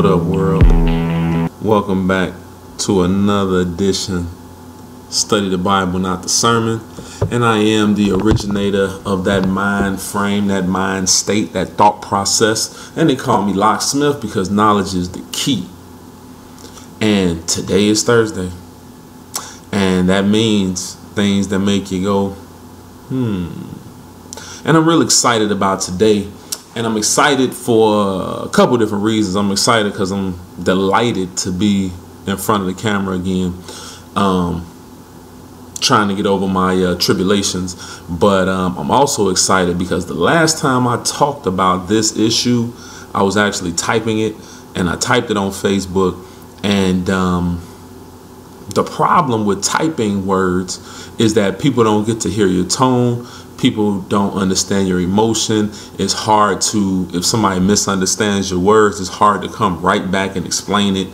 What up, world? Welcome back to another edition, Study the Bible, Not the Sermon. And I am the originator of that mind frame, that mind state, that thought process. And they call me LOCKSMIF because knowledge is the key. And today is Thursday. And that means things that make you go, And I'm real excited about today. And I'm excited for a couple different reasons. I'm excited because I'm delighted to be in front of the camera again, trying to get over my tribulations. But I'm also excited because the last time I talked about this issue, I was actually typing it, and I typed it on Facebook. And the problem with typing words is that people don't get to hear your tone. People don't understand your emotion. It's hard to, if somebody misunderstands your words, it's hard to come right back and explain it,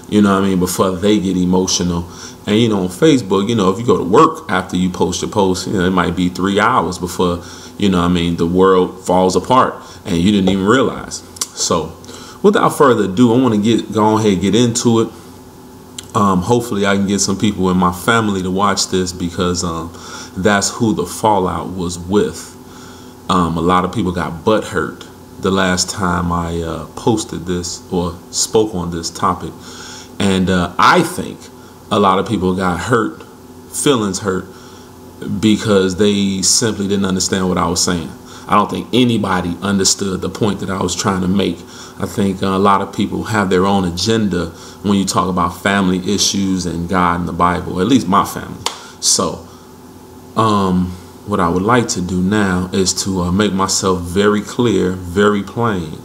you know what I mean, before they get emotional. And, you know, on Facebook, you know, if you go to work after you post your post, you know, it might be 3 hours before, you know what I mean, the world falls apart and you didn't even realize. So without further ado, I want to go ahead and get into it. Hopefully I can get some people in my family to watch this because that's who the fallout was with. A lot of people got butt hurt the last time I posted this or spoke on this topic. And I think a lot of people got hurt, feelings hurt, because they simply didn't understand what I was saying. I don't think anybody understood the point that I was trying to make. I think a lot of people have their own agenda when you talk about family issues and God and the Bible, at least my family. So what I would like to do now is to make myself very clear, very plain,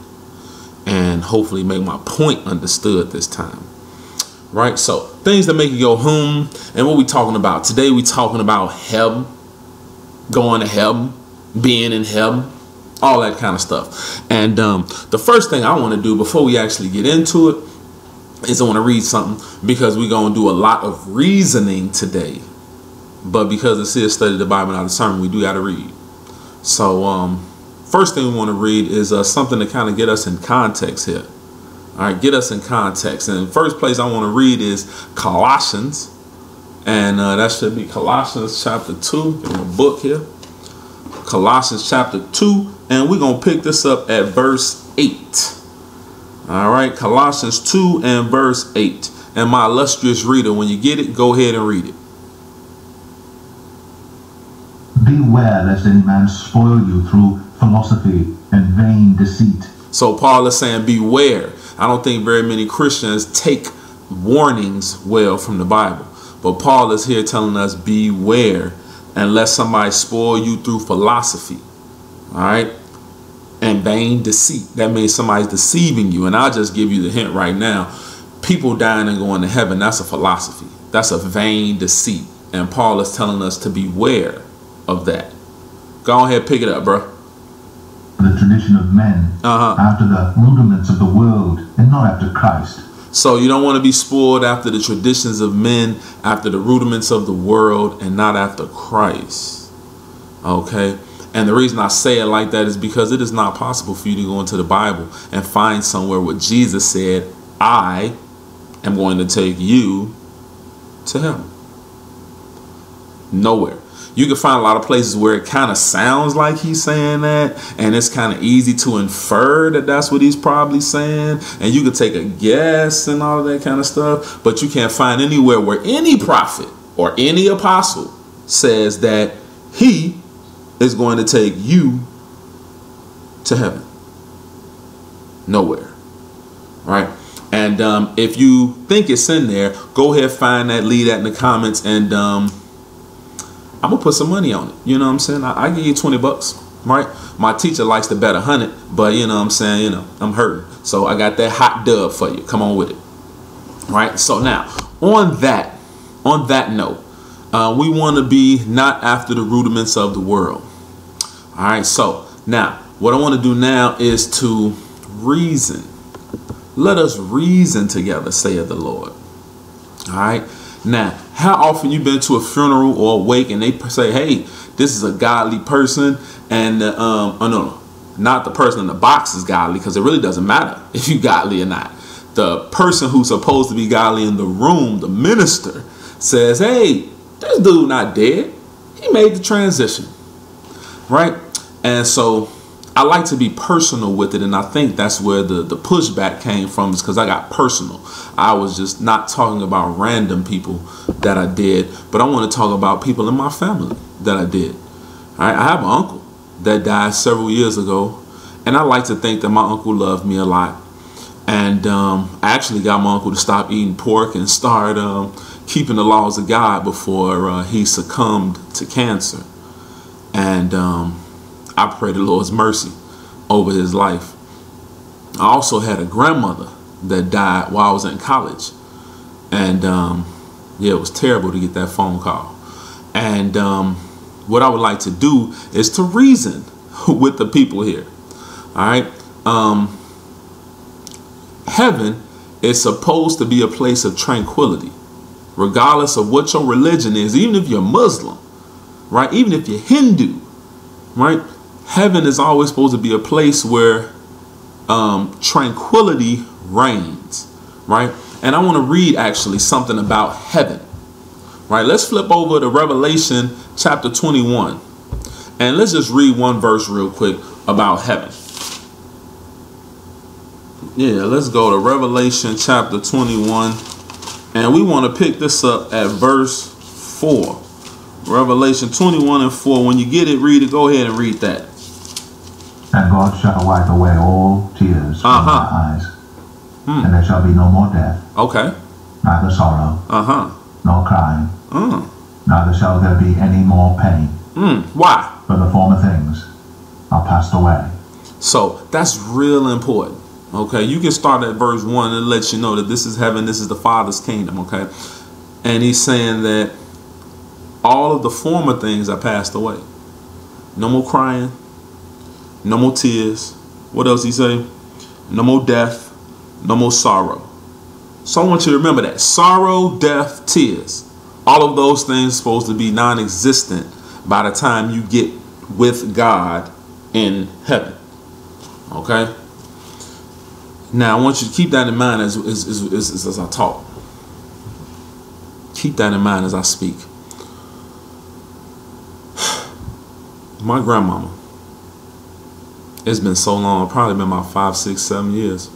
and hopefully make my point understood this time. Right? So things that make you go, and what we talking about? Today we talking about heaven, going to heaven, being in heaven, all that kind of stuff. And the first thing I want to do before we actually get into it is I want to read something, because we're going to do a lot of reasoning today. But because it's here, Study the Bible, Not the Sermon, we do got to read. So first thing we want to read is something to kind of get us in context here. All right, get us in context. And the first place I want to read is Colossians. And that should be Colossians chapter 2. Get my book here. Colossians chapter 2. And we're going to pick this up at verse 8. All right, Colossians 2 and verse 8. And my illustrious reader, when you get it, go ahead and read it. Beware lest any man spoil you through philosophy and vain deceit. So Paul is saying beware. I don't think very many Christians take warnings well from the Bible. But Paul is here telling us beware and let somebody spoil you through philosophy. All right. And vain deceit. That means somebody's deceiving you. And I'll just give you the hint right now. People dying and going to heaven, that's a philosophy. That's a vain deceit. And Paul is telling us to beware of that. Go ahead, pick it up, bro. The tradition of men after the rudiments of the world and not after Christ. So you don't want to be spoiled after the traditions of men, after the rudiments of the world, and not after Christ. Okay? And the reason I say it like that is because it is not possible for you to go into the Bible and find somewhere where Jesus said, I am going to take you to heaven. Nowhere. You can find a lot of places where it kind of sounds like he's saying that, and it's kind of easy to infer that that's what he's probably saying, and you can take a guess and all of that kind of stuff, but you can't find anywhere where any prophet or any apostle says that he is going to take you to heaven. Nowhere. Right? And if you think it's in there, go ahead, find that, leave that in the comments, and I'm gonna put some money on it. You know what I'm saying? I give you 20 bucks, right? My teacher likes to bet 100, but you know what I'm saying, you know, I'm hurting. So I got that hot dub for you. Come on with it. Right? So now, on that note, we want to be not after the rudiments of the world. All right, so now what I want to do now is to reason. Let us reason together, saith the Lord. All right. Now, how often you been to a funeral or a wake and they say, hey, this is a godly person, and oh no, not the person in the box is godly, because it really doesn't matter if you godly or not. the person who's supposed to be godly in the room, the minister, says, hey, this dude not dead. He made the transition, right? And so I like to be personal with it, and I think that's where the pushback came from, is because I got personal. I was just not talking about random people that I did, but I want to talk about people in my family that I did. All right? I have an uncle that died several years ago, and I like to think that my uncle loved me a lot. And I actually got my uncle to stop eating pork and start keeping the laws of God before he succumbed to cancer. And I pray the Lord's mercy over his life. I also had a grandmother that died while I was in college. And yeah, it was terrible to get that phone call. And what I would like to do is to reason with the people here. All right. Heaven is supposed to be a place of tranquility, regardless of what your religion is. Even if you're Muslim, right? Even if you're Hindu, right? Heaven is always supposed to be a place where tranquility reigns, right? And I want to read actually something about heaven, right? Let's flip over to Revelation chapter 21, and let's just read one verse real quick about heaven. Yeah, let's go to Revelation chapter 21, and we want to pick this up at verse 4. Revelation 21 and 4. When you get it, read it. Go ahead and read that. And God shall wipe away all tears from their eyes, and there shall be no more death. Okay. Neither sorrow, nor crying, neither shall there be any more pain. Why? For the former things are passed away. So that's real important. Okay, you can start at verse 1 and let you know that this is heaven, this is the Father's kingdom, okay? And he's saying that all of the former things are passed away. No more crying, no more tears. What else he say? No more death, no more sorrow. So I want you to remember that. Sorrow, death, tears. All of those things are supposed to be non-existent by the time you get with God in heaven. Okay? Now, I want you to keep that in mind as I talk. Keep that in mind as I speak. My grandmama, it's been so long, probably been about 5, 6, 7 years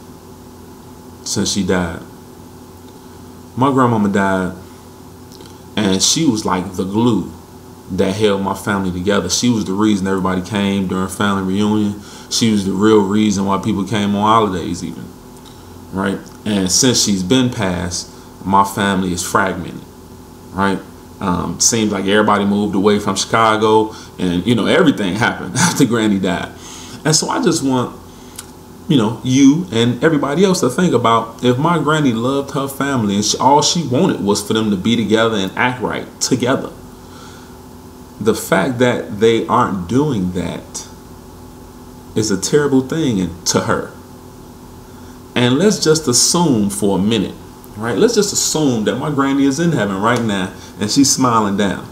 since she died. My grandmama died, and she was like the glue that held my family together. She was the reason everybody came during family reunion. She was the real reason why people came on holidays even, right? And since she's been passed, my family is fragmented, right? Seems like everybody moved away from Chicago, and, you know, everything happened after Granny died. And so I just want, you know, you and everybody else to think about, if my granny loved her family and all she wanted was for them to be together and act right together, the fact that they aren't doing that is a terrible thing to her. And let's just assume for a minute, right? Let's just assume that my granny is in heaven right now and she's smiling down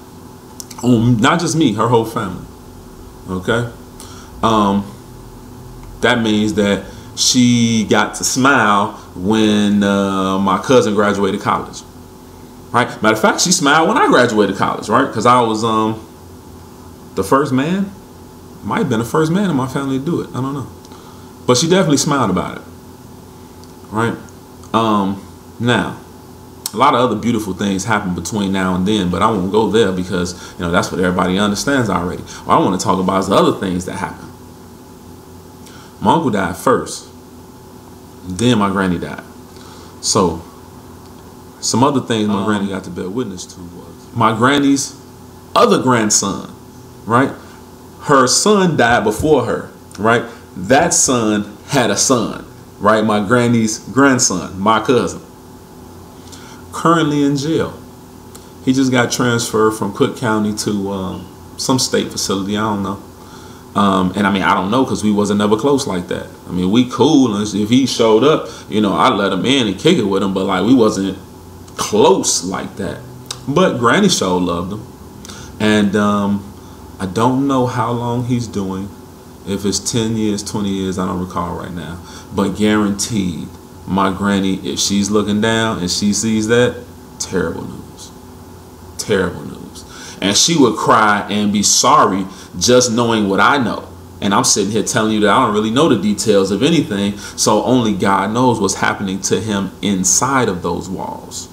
on not just me, her whole family. Okay? That means that she got to smile when my cousin graduated college. Right? Matter of fact, she smiled when I graduated college, right? Because I was the first man. Might have been the first man in my family to do it. I don't know. But she definitely smiled about it. Right? Now, a lot of other beautiful things happen between now and then, but I won't go there because, you know, that's what everybody understands already. What I want to talk about is the other things that happen. My uncle died first, then my granny died. So, some other things my granny got to bear witness to was my granny's other grandson, right? Her son died before her, right? That son had a son, right? My granny's grandson, my cousin, currently in jail. He just got transferred from Cook County to some state facility, I don't know. And I mean, I don't know, because we wasn't never close like that. I mean, we cool, and if he showed up, you know, I'd let him in and kick it with him, but like, we wasn't close like that. But Granny sure loved him. And I don't know how long he's doing, if it's 10 years, 20 years, I don't recall right now, but guaranteed my granny, if she's looking down and she sees that, terrible news. Terrible news. And she would cry and be sorry just knowing what I know. And I'm sitting here telling you that I don't really know the details of anything. So only God knows what's happening to him inside of those walls.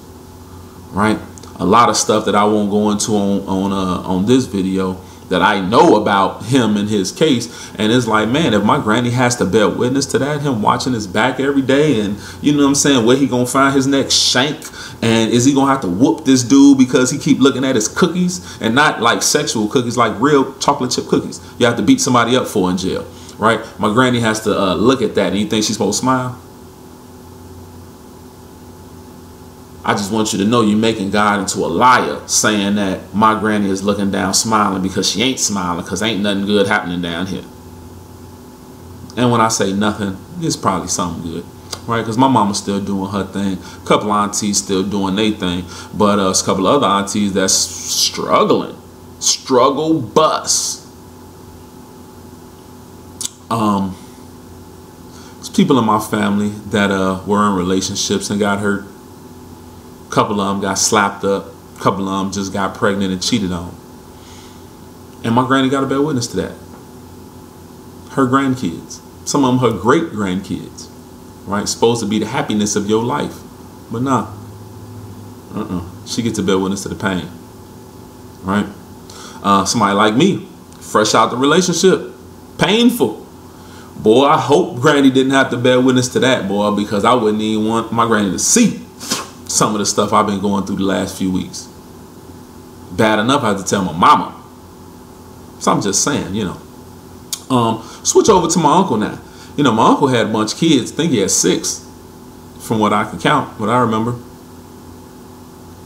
Right? A lot of stuff that I won't go into on this video that I know about him and his case. And it's like, man, if my granny has to bear witness to that, him watching his back every day, and you know what I'm saying, where he gonna find his next shank, and is he gonna have to whoop this dude because he keep looking at his cookies, and not like sexual cookies, like real chocolate chip cookies you have to beat somebody up for in jail, right? My granny has to look at that, and you think she's supposed to smile? I just want you to know you're making God into a liar, saying that my granny is looking down smiling, because she ain't smiling, because ain't nothing good happening down here. And when I say nothing, it's probably something good, right? Because my mama's still doing her thing. A couple of aunties still doing their thing. But a couple of other aunties that's struggling. Struggle bus. There's people in my family that were in relationships and got hurt. A couple of them got slapped up. A couple of them just got pregnant and cheated on. And my granny got to bear witness to that. Her grandkids. Some of them her great grandkids. Right? Supposed to be the happiness of your life. But nah. She gets to bear witness to the pain. Right? Somebody like me. Fresh out the relationship. Painful. Boy, I hope granny didn't have to bear witness to that, boy, because I wouldn't even want my granny to see some of the stuff I've been going through the last few weeks. Bad enough I had to tell my mama. So I'm just saying, you know. Switch over to my uncle now. You know, my uncle had a bunch of kids. I think he had 6, from what I can count, what I remember.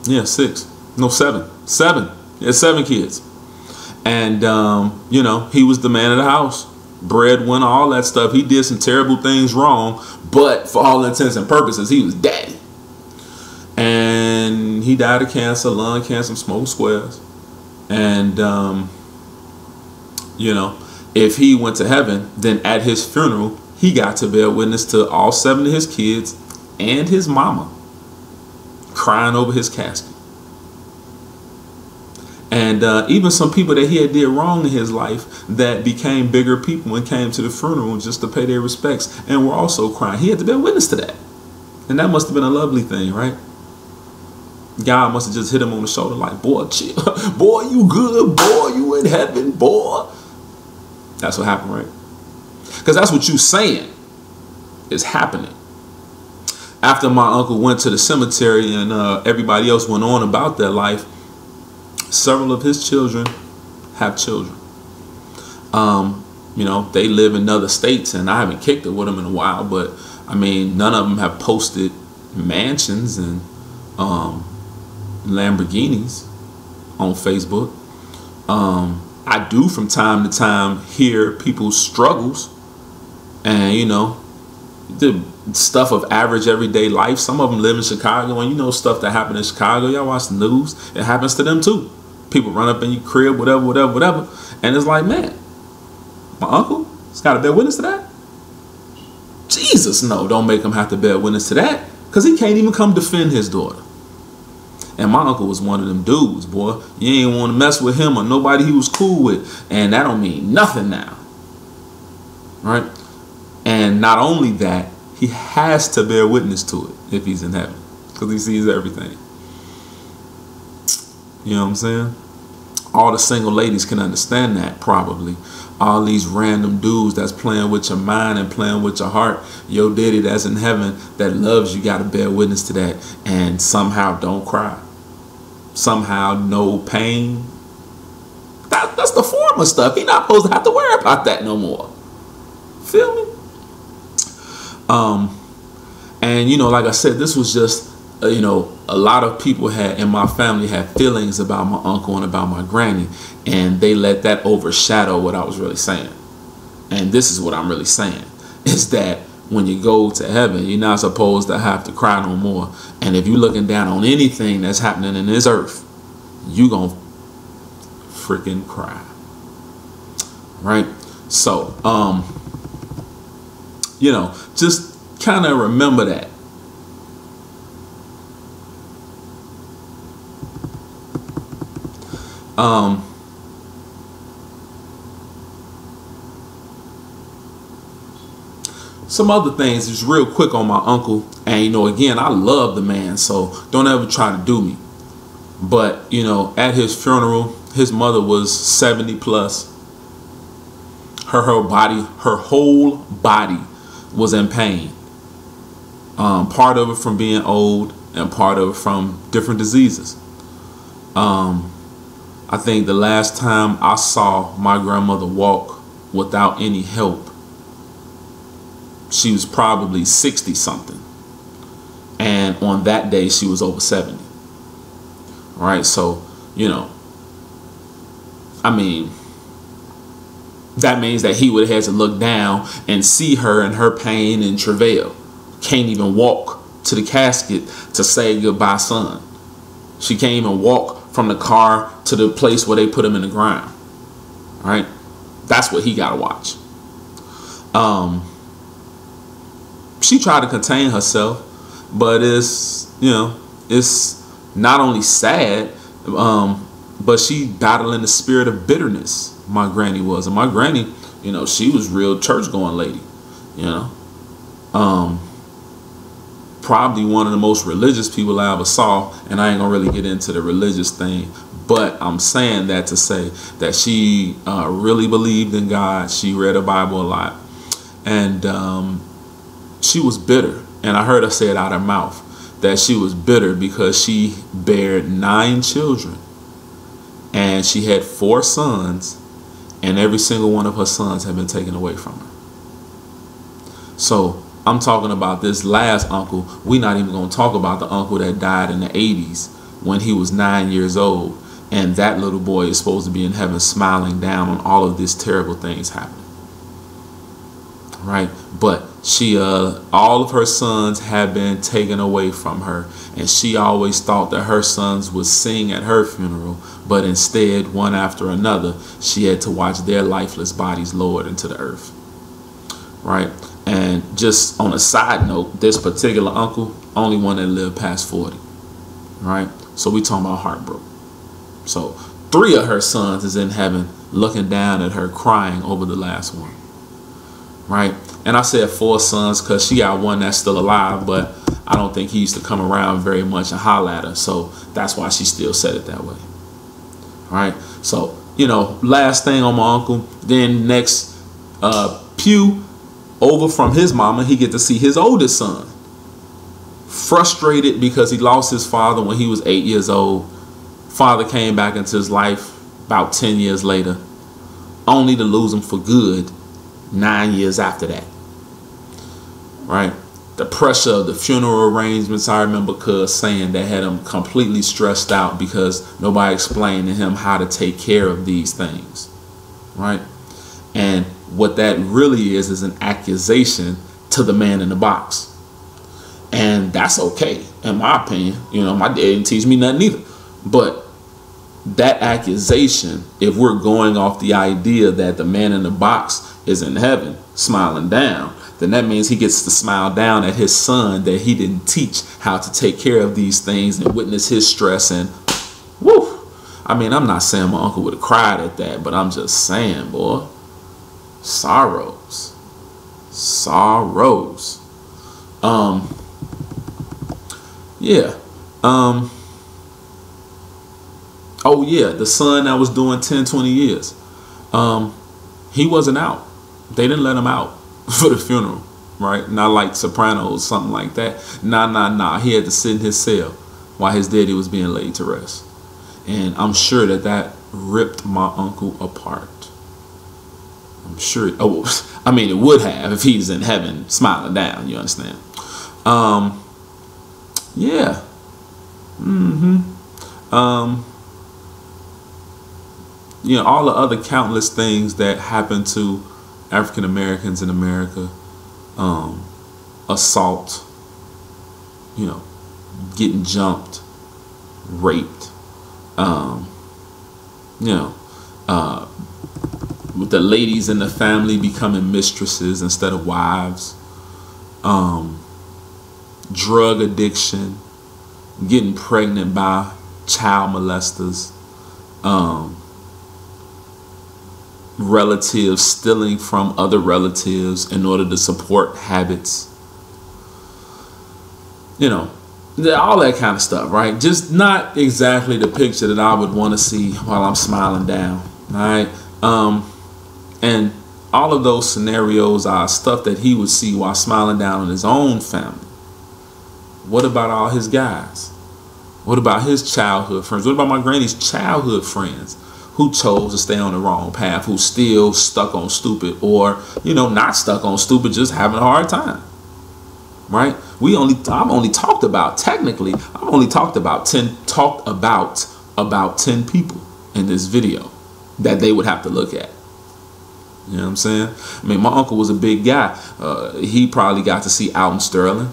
Yeah, 6. No, 7. 7. He had 7 kids. And, you know, he was the man of the house. Breadwinner, all that stuff. He did some terrible things wrong, but for all intents and purposes, he was daddy. And he died of cancer, lung cancer, smoke squares. And, you know, if he went to heaven, then at his funeral, he got to bear witness to all 7 of his kids and his mama crying over his casket. And even some people that he had did wrong in his life that became bigger people and came to the funeral just to pay their respects and were also crying. He had to bear witness to that. And that must have been a lovely thing, right? God must have just hit him on the shoulder like, boy, chill. Boy, you good. Boy, you in heaven, boy. That's what happened, right? Because that's what you saying is happening. After my uncle went to the cemetery and everybody else went on about their life, several of his children have children. You know, they live in other states, and I haven't kicked it with them in a while, but I mean, none of them have posted mansions and Lamborghinis on Facebook. I do from time to time hear people's struggles and, you know, the stuff of average everyday life. Some of them live in Chicago, and you know stuff that happened in Chicago. Y'all watch the news. It happens to them too. People run up in your crib, whatever, whatever, whatever. And it's like, man, my uncle has got to bear witness to that? Jesus, no, don't make him have to bear witness to that, because he can't even come defend his daughter. And my uncle was one of them dudes, boy. You ain't want to mess with him or nobody he was cool with. And that don't mean nothing now. Right? And not only that, he has to bear witness to it if he's in heaven, because he sees everything. You know what I'm saying? All the single ladies can understand that, probably. All these random dudes that's playing with your mind and playing with your heart, your daddy that's in heaven that loves you got to bear witness to that, and somehow don't cry. Somehow no pain. That's the former stuff. He's not supposed to have to worry about that no more. Feel me? And you know, like I said, this was just you know, a lot of people in my family had feelings about my uncle and about my granny, and they let that overshadow what I was really saying. And this is what I'm really saying, is that when you go to heaven, you're not supposed to have to cry no more. And if you're looking down on anything that's happening in this earth, you gonna freaking cry. Right? So, you know, just kind of remember that. Some other things is real quick on my uncle. And, you know, again, I love the man, so don't ever try to do me. But, you know, at his funeral, his mother was 70 plus. Her whole body was in pain. Part of it from being old and part of it from different diseases. I think the last time I saw my grandmother walk without any help, she was probably 60 something. And on that day, she was over 70. All right. So, you know, I mean, that means that he would have had to look down and see her in her pain and travail. Can't even walk to the casket to say goodbye, son. She can't even walk from the car to the place where they put him in the ground. All right. That's what he got to watch. She tried to contain herself, but it's, you know, it's not only sad, but she battling the spirit of bitterness. My granny was, and my granny, you know, she was real church going lady, you know, probably one of the most religious people I ever saw. And I ain't gonna really get into the religious thing, but I'm saying that to say that she really believed in God. She read the Bible a lot, and she was bitter. And I heard her say it out of her mouth that she was bitter because she bared 9 children and she had 4 sons, and every single one of her sons had been taken away from her. So I'm talking about this last uncle. We're not even going to talk about the uncle that died in the 80s when he was 9 years old, and that little boy is supposed to be in heaven smiling down on all of these terrible things happening. Right? But she all of her sons had been taken away from her, and she always thought that her sons would sing at her funeral, but instead, one after another, she had to watch their lifeless bodies lowered into the earth. Right? And just on a side note, this particular uncle, only one that lived past 40. Right? So we talking about heartbreak. So 3 of her sons is in heaven looking down at her, crying over the last one. Right? And I said 4 sons because she got one that's still alive, but I don't think he used to come around very much and holler at her. So that's why she still said it that way. All right. So, you know, last thing on my uncle. Then next pew over from his mama, he get to see his oldest son. Frustrated because he lost his father when he was 8 years old. Father came back into his life about 10 years later, only to lose him for good 9 years after that. Right? The pressure of the funeral arrangements, I remember cuz saying that had him completely stressed out because nobody explained to him how to take care of these things. Right? And what that really is an accusation to the man in the box. And that's okay, in my opinion. You know, my dad didn't teach me nothing either. But that accusation, if we're going off the idea that the man in the box is in heaven smiling down, then that means he gets to smile down at his son that he didn't teach how to take care of these things and witness his stress. And woo, I mean, I'm not saying my uncle would have cried at that, but I'm just saying, boy, sorrows. Yeah. Oh yeah, the son that was doing 10, 20 years. He wasn't out. They didn't let him out for the funeral, right? Not like Sopranos, something like that. Nah. He had to sit in his cell while his daddy was being laid to rest. And I'm sure that ripped my uncle apart. I'm sure. Oh, I mean, it would have if he's in heaven smiling down. You understand? Yeah. You know, all the other countless things that happen to African Americans in America, assault, you know, getting jumped, raped, you know, with the ladies in the family becoming mistresses instead of wives, drug addiction, getting pregnant by child molesters, relatives stealing from other relatives in order to support habits. You know, all that kind of stuff, right? Just not exactly the picture that I would want to see while I'm smiling down, all right? And all of those scenarios are stuff that he would see while smiling down on his own family. What about all his guys? What about his childhood friends? What about my granny's childhood friends who chose to stay on the wrong path, who still stuck on stupid, or, you know, not stuck on stupid, just having a hard time, right? I've only talked about, technically, I've only talked about 10 people in this video that they would have to look at. You know what I'm saying? I mean, my uncle was a big guy. He probably got to see Alton Sterling.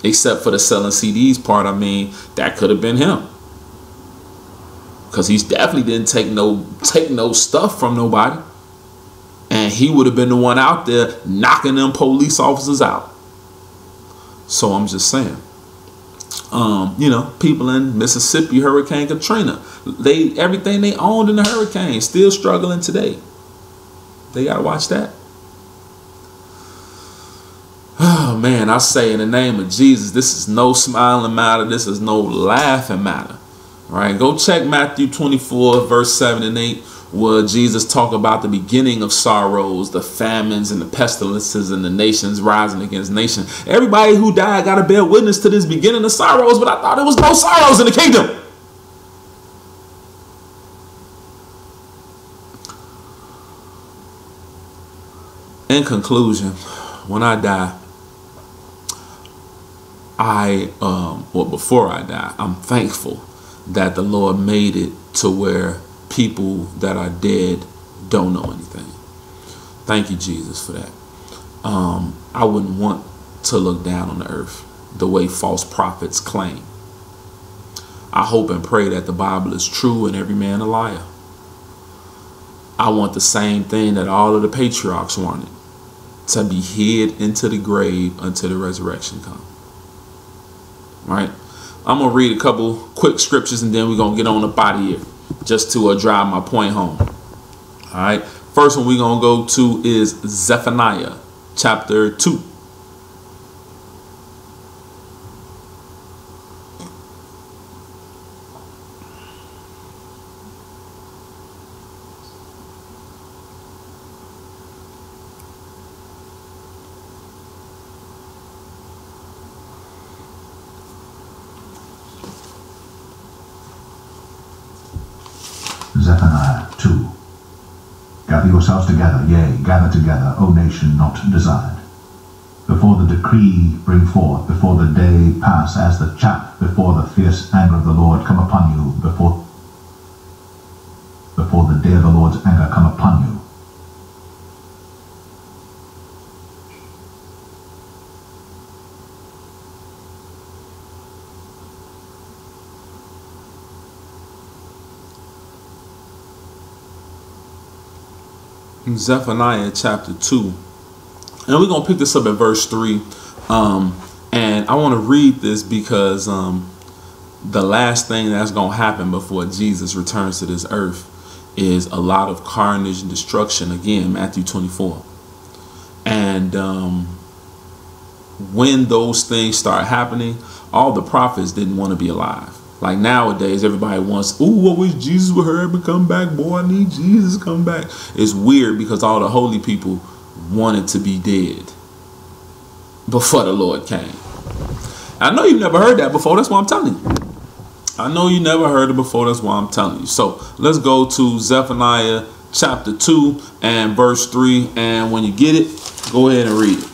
Except for the selling CDs part, I mean, that could have been him. Because he definitely didn't take no stuff from nobody. And he would have been the one out there knocking them police officers out. So I'm just saying. You know, people in Mississippi, Hurricane Katrina, everything they owned in the hurricane, still struggling today. They gotta watch that. Oh man, I say in the name of Jesus, this is no smiling matter. This is no laughing matter. All right, go check Matthew 24, verse 7 and 8, where Jesus talk about the beginning of sorrows, the famines and the pestilences and the nations rising against nation. Everybody who died got to bear witness to this beginning of sorrows, but I thought there was no sorrows in the kingdom. In conclusion, when I die, before I die, I'm thankful that the Lord made it to where people that are dead don't know anything. Thank you, Jesus, for that. I wouldn't want to look down on the earth the way false prophets claim. I hope and pray that the Bible is true and every man a liar. I want the same thing that all of the patriarchs wanted, to be hid into the grave until the resurrection comes. Right? I'm going to read a couple quick scriptures and then we're going to get on up out of here just to drive my point home. All right. First one we're going to go to is Zephaniah chapter 2. Zephaniah 2. Gather yourselves together, yea, gather together, O nation not desired. Before the decree bring forth, before the day pass as the chaff, before the fierce anger of the Lord come upon you, before the day of the Lord's anger come upon you. Zephaniah chapter 2, and we're gonna pick this up at verse 3, and I want to read this because the last thing that's gonna happen before Jesus returns to this earth is a lot of carnage and destruction. Again, Matthew 24, and when those things start happening, all the prophets didn't want to be alive. Like nowadays, everybody wants, ooh, I wish Jesus would hurry up and come back. Boy, I need Jesus to come back. It's weird because all the holy people wanted to be dead before the Lord came. I know you've never heard that before. That's why I'm telling you. I know you never heard it before. That's why I'm telling you. So let's go to Zephaniah chapter 2 and verse 3. And when you get it, go ahead and read it.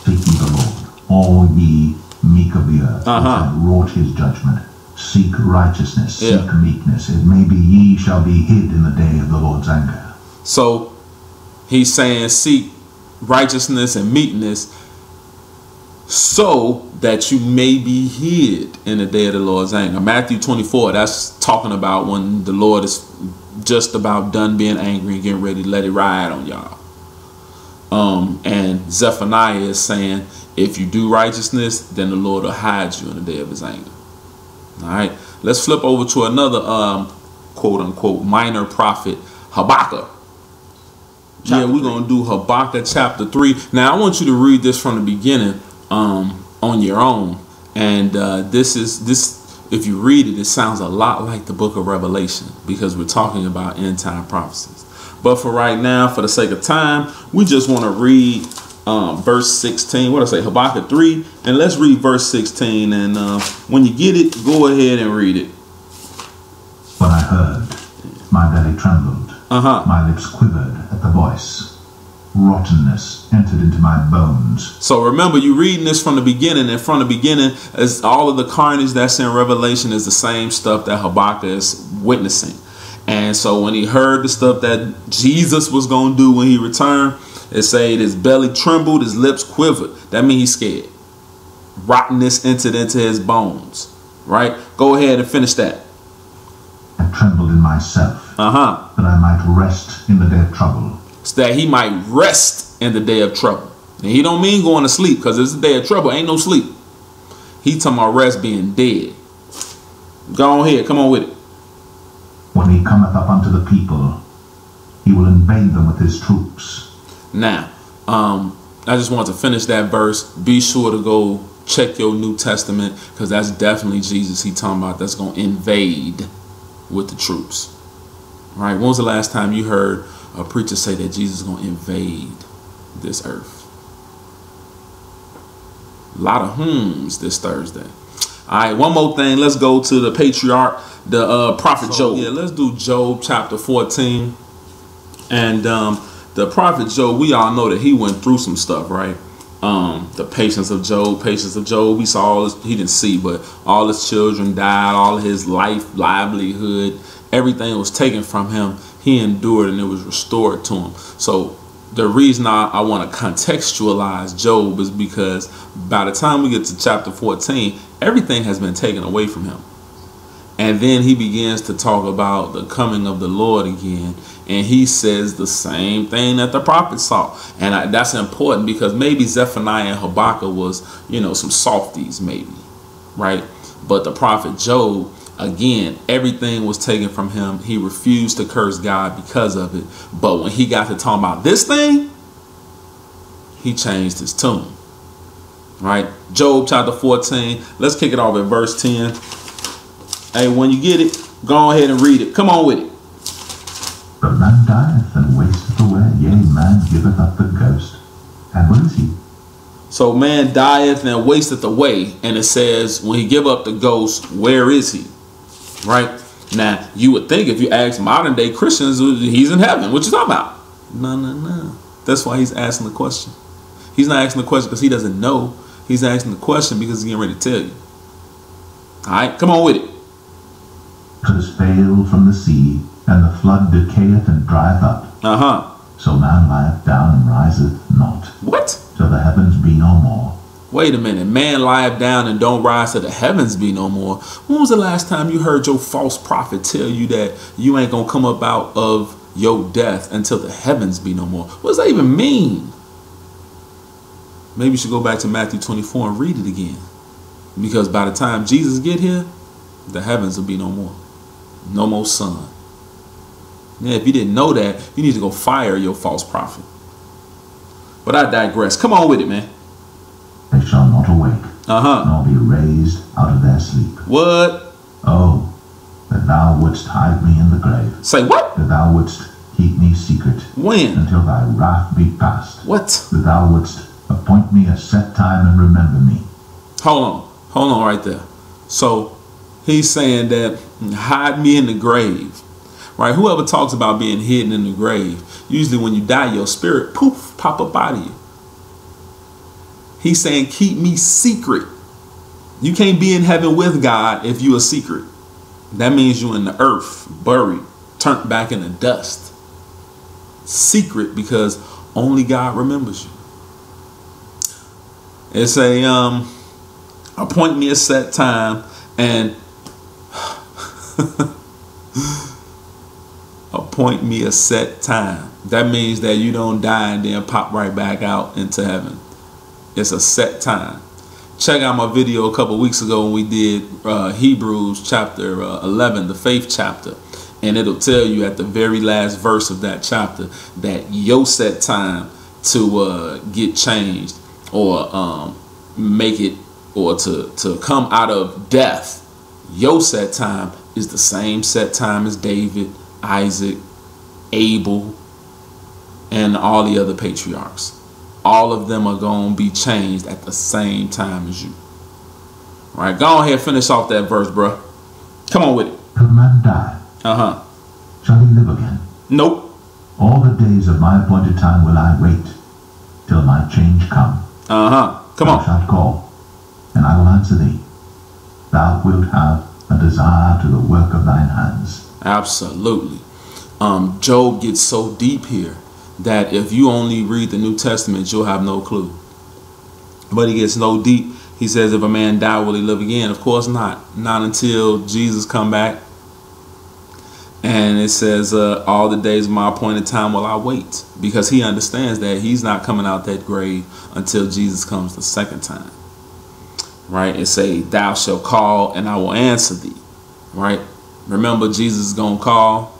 Seek ye the Lord, all ye meek of the earth, which have wrought his judgment. Seek righteousness, seek meekness. It may be ye shall be hid in the day of the Lord's anger. So he's saying seek righteousness and meekness so that you may be hid in the day of the Lord's anger. Matthew 24, that's talking about when the Lord is just about done being angry and getting ready to let it ride on y'all. And Zephaniah is saying, if you do righteousness, then the Lord will hide you in the day of his anger. All right. Let's flip over to another quote unquote minor prophet Habakkuk. Yeah, we're going to do Habakkuk chapter 3. Now, I want you to read this from the beginning on your own. And this, if you read it, it sounds a lot like the book of Revelation because we're talking about end time prophecies. But for right now, for the sake of time, we just want to read verse 16. What did I say? Habakkuk 3. And let's read verse 16. And when you get it, go ahead and read it. When I heard, my belly trembled. My lips quivered at the voice. Rottenness entered into my bones. So remember, you're reading this from the beginning, and from the beginning, as all of the carnage that's in Revelation is the same stuff that Habakkuk is witnessing. And so when he heard the stuff that Jesus was going to do when he returned, it said his belly trembled, his lips quivered. That means he's scared. Rottenness entered into his bones. Right? Go ahead and finish that. And trembled in myself. That I might rest in the day of trouble. So that he might rest in the day of trouble. And he don't mean going to sleep, because it's the day of trouble. Ain't no sleep. He talking about rest being dead. Go on here. Come on with it. When he cometh up unto the people, he will invade them with his troops. Now, I just want to finish that verse. Be sure to go check your New Testament, because that's definitely Jesus he talking about that's going to invade with the troops. Right? When was the last time you heard a preacher say that Jesus is going to invade this earth? A lot of hmms this Thursday. All right, one more thing. Let's go to the patriarch, the prophet Job. Yeah, let's do Job chapter 14. And the prophet Job, we all know that he went through some stuff, right? The patience of Job. We saw all this, he didn't see, but all his children died, all his life, livelihood, everything was taken from him. He endured and it was restored to him. So the reason I want to contextualize Job is because by the time we get to chapter 14, everything has been taken away from him. And then he begins to talk about the coming of the Lord again. And he says the same thing that the prophet saw. And that's important because maybe Zephaniah and Habakkuk was, you know, some softies maybe, right? But the prophet Job, again, everything was taken from him. He refused to curse God because of it. But when he got to talking about this thing, he changed his tune, right? Job chapter 14. Let's kick it off at verse 10. Hey, when you get it, go ahead and read it. Come on with it. But man dieth and wasteth away, yea, man giveth up the ghost. And where is he? So man dieth and wasteth away. And it says, when he give up the ghost, where is he? Right? Now, you would think if you ask modern day Christians, he's in heaven. What you talking about? No. That's why he's asking the question. He's not asking the question because he doesn't know. He's asking the question because he's getting ready to tell you. All right, come on with it. Is failed from the sea, and the flood decayeth and drieth up. So man lieth down and riseth not. What? Till the heavens be no more. Wait a minute. Man lieth down and don't rise till the heavens be no more. When was the last time you heard your false prophet tell you that you ain't gonna come up out of your death until the heavens be no more? What does that even mean? Maybe you should go back to Matthew 24 and read it again. Because by the time Jesus get here, the heavens will be no more. No more sun. Yeah, if you didn't know that, you need to go fire your false prophet. But I digress. Come on with it, man. They shall not awake, nor be raised out of their sleep. What? Oh, that thou wouldst hide me in the grave. Say what? That thou wouldst keep me secret. When? Until thy wrath be past. What? That thou wouldst appoint me a set time and remember me. Hold on right there. So he's saying that hide me in the grave, right? Whoever talks about being hidden in the grave, usually when you die, your spirit, poof, pop up out of you. He's saying, keep me secret. You can't be in heaven with God if you're a secret. That means you're in the earth, buried, turned back in the dust. Secret because only God remembers you. It's a, appoint me a set time and appoint me a set time. That means that you don't die and then pop right back out into heaven. It's a set time. Check out my video a couple weeks ago when we did Hebrews chapter 11, the faith chapter. And it'll tell you at the very last verse of that chapter that your set time to get changed, or make it, or to come out of death, your set time is the same set time as David, Isaac, Abel, and all the other patriarchs. All of them are going to be changed at the same time as you. All right, go ahead, finish off that verse, bro. Come on with it. Could man die? Shall he live again? Nope. All the days of my appointed time will I wait, till my change come. Come on. Thou shalt call, and I will answer thee. Thou wilt have a desire to the work of thine hands. Absolutely. Job gets so deep here that if you only read the New Testament, you'll have no clue. But he gets no deep. He says, if a man die, will he live again? Of course not. Not until Jesus come back. And it says, all the days of my appointed time will I wait. Because he understands that he's not coming out that grave until Jesus comes the second time. Right? It say, thou shalt call and I will answer thee. Right? Remember, Jesus is going to call.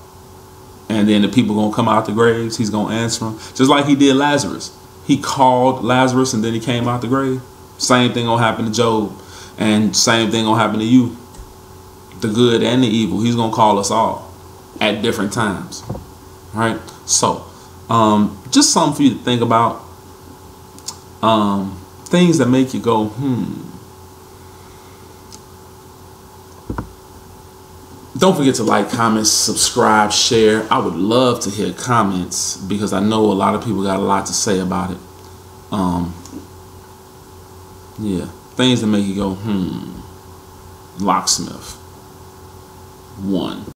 And then the people going to come out the graves. He's going to answer them. Just like he did Lazarus. He called Lazarus and then he came out the grave. Same thing going to happen to Job. And same thing going to happen to you. The good and the evil. He's going to call us all at different times. Right? So, just something for you to think about. Things that make you go, Don't forget to like, comment, subscribe, share. I would love to hear comments because I know a lot of people got a lot to say about it. Yeah, things that make you go, Locksmith 1.